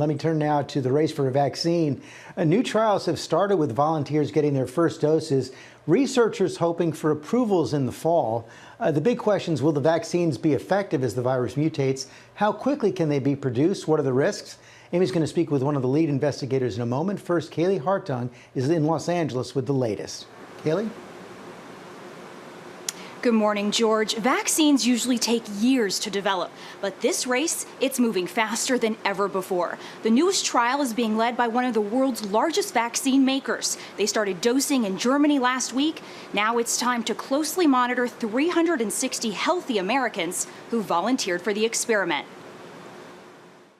Let me turn now to the race for a vaccine. New trials have started with volunteers getting their first doses. Researchers hoping for approvals in the fall. The big question is, will the vaccines be effective as the virus mutates? How quickly can they be produced? What are the risks? Amy's going to speak with one of the lead investigators in a moment. First, Kaylee Hartung is in Los Angeles with the latest. Kaylee? Good morning, George. Vaccines usually take years to develop, but this race, it's moving faster than ever before. The newest trial is being led by one of the world's largest vaccine makers. They started dosing in Germany last week. Now it's time to closely monitor 360 healthy Americans who volunteered for the experiment.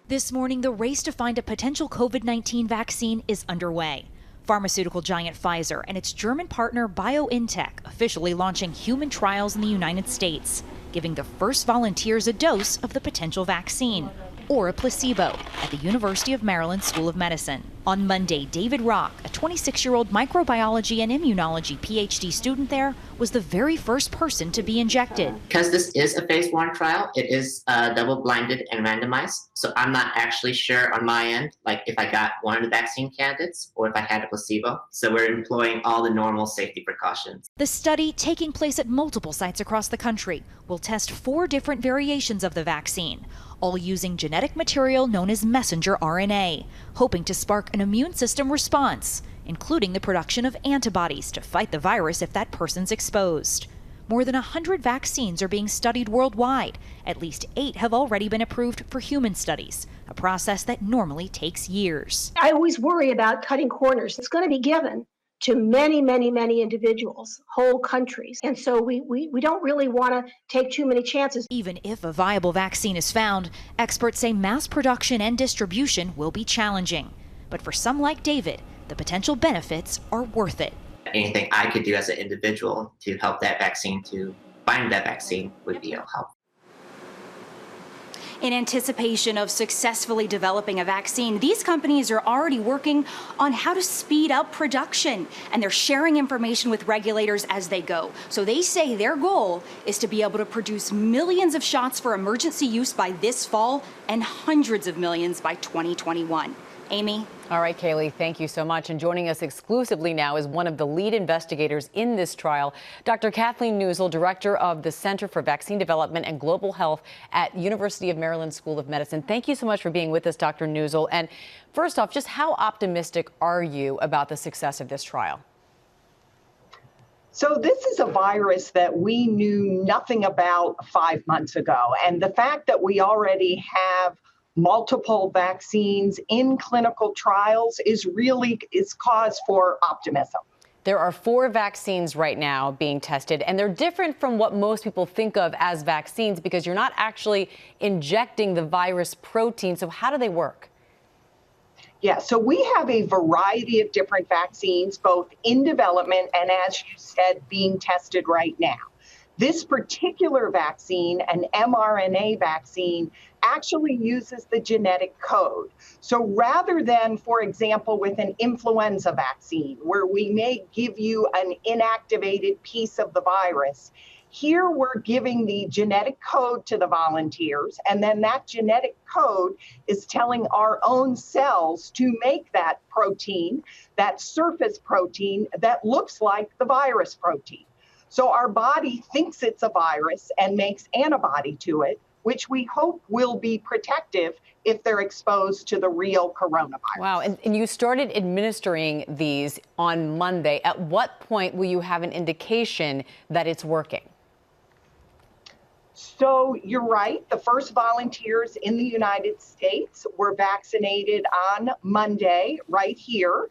This morning, the race to find a potential COVID-19 vaccine is underway. Pharmaceutical giant Pfizer and its German partner BioNTech officially launching human trials in the United States, giving the first volunteers a dose of the potential vaccine, or a placebo, at the University of Maryland School of Medicine. On Monday, David Rock, a 26-year-old microbiology and immunology PhD student there, was the very first person to be injected. Because this is a phase 1 trial, it is double-blinded and randomized. So I'm not actually sure on my end, like if I got one of the vaccine candidates or if I had a placebo. So we're employing all the normal safety precautions. The study, taking place at multiple sites across the country, will test 4 different variations of the vaccine, all using genetic material known as messenger RNA, hoping to spark an immune system response, including the production of antibodies to fight the virus if that person's exposed. More than 100 vaccines are being studied worldwide. At least 8 have already been approved for human studies, a process that normally takes years. I always worry about cutting corners. It's going to be given to many, many, many individuals, whole countries. And so we don't really want to take too many chances. Even if a viable vaccine is found, experts say mass production and distribution will be challenging. But for some like David, the potential benefits are worth it. Anything I could do as an individual to help that vaccine, to find that vaccine, would be a help. In anticipation of successfully developing a vaccine, these companies are already working on how to speed up production, and they're sharing information with regulators as they go. So they say their goal is to be able to produce millions of shots for emergency use by this fall and hundreds of millions by 2021. Amy? All right, Kaylee, thank you so much. And joining us exclusively now is one of the lead investigators in this trial, Dr. Kathleen Newsel, director of the Center for Vaccine Development and Global Health at University of Maryland School of Medicine. Thank you so much for being with us, Dr. Newsel. And first off, just how optimistic are you about the success of this trial? So this is a virus that we knew nothing about 5 months ago. And the fact that we already have multiple vaccines in clinical trials is cause for optimism. There are 4 vaccines right now being tested, and they're different from what most people think of as vaccines because you're not actually injecting the virus protein. So how do they work? Yeah, so we have a variety of different vaccines, both in development and, as you said, being tested right now. This particular vaccine, an mRNA vaccine, actually uses the genetic code. So rather than, for example, with an influenza vaccine, where we may give you an inactivated piece of the virus, here we're giving the genetic code to the volunteers, and then that genetic code is telling our own cells to make that protein, that surface protein that looks like the virus protein. So our body thinks it's a virus and makes antibody to it, which we hope will be protective if they're exposed to the real coronavirus. Wow, and you started administering these on Monday. At what point will you have an indication that it's working? So you're right. The first volunteers in the United States were vaccinated on Monday right here.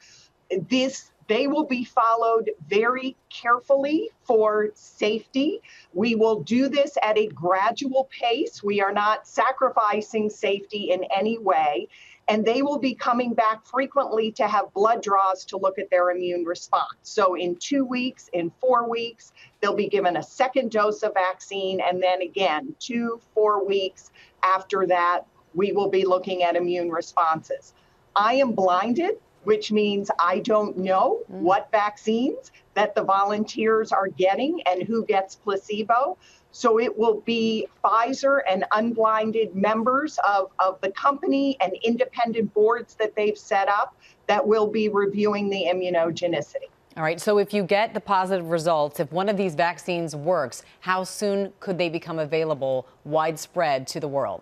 They will be followed very carefully for safety. We will do this at a gradual pace. We are not sacrificing safety in any way. And they will be coming back frequently to have blood draws to look at their immune response. So in 2 weeks, in 4 weeks, they'll be given a second dose of vaccine. And then again, 2-4 weeks after that, we will be looking at immune responses. I am blinded, which means I don't know what vaccines that the volunteers are getting and who gets placebo. So it will be Pfizer and unblinded members of the company and independent boards that they've set up that will be reviewing the immunogenicity. All right, so if you get the positive results, if one of these vaccines works, how soon could they become available widespread to the world?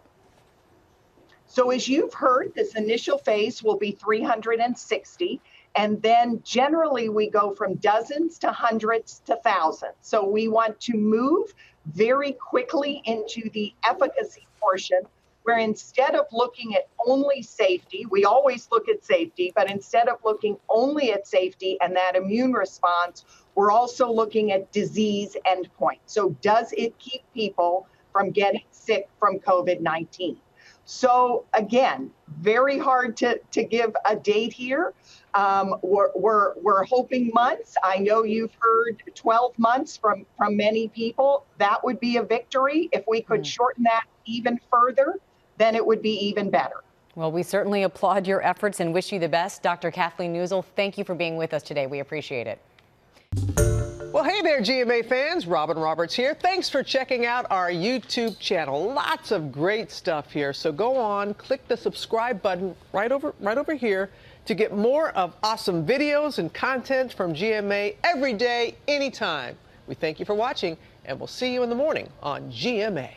So as you've heard, this initial phase will be 360. And then generally we go from dozens to hundreds to thousands. So we want to move very quickly into the efficacy portion, where instead of looking at only safety, we always look at safety, but instead of looking only at safety and that immune response, we're also looking at disease endpoint. So does it keep people from getting sick from COVID-19? So again, very hard to give a date here. We're hoping months. I know you've heard 12 months from many people. That would be a victory. If we could shorten that even further, then it would be even better. Well, we certainly applaud your efforts and wish you the best. Dr. Kathleen Newsel, thank you for being with us today. We appreciate it. Well, hey there, GMA fans. Robin Roberts here. Thanks for checking out our YouTube channel. Lots of great stuff here. So go on, click the subscribe button right over here to get more of awesome videos and content from GMA every day, anytime. We thank you for watching, and we'll see you in the morning on GMA.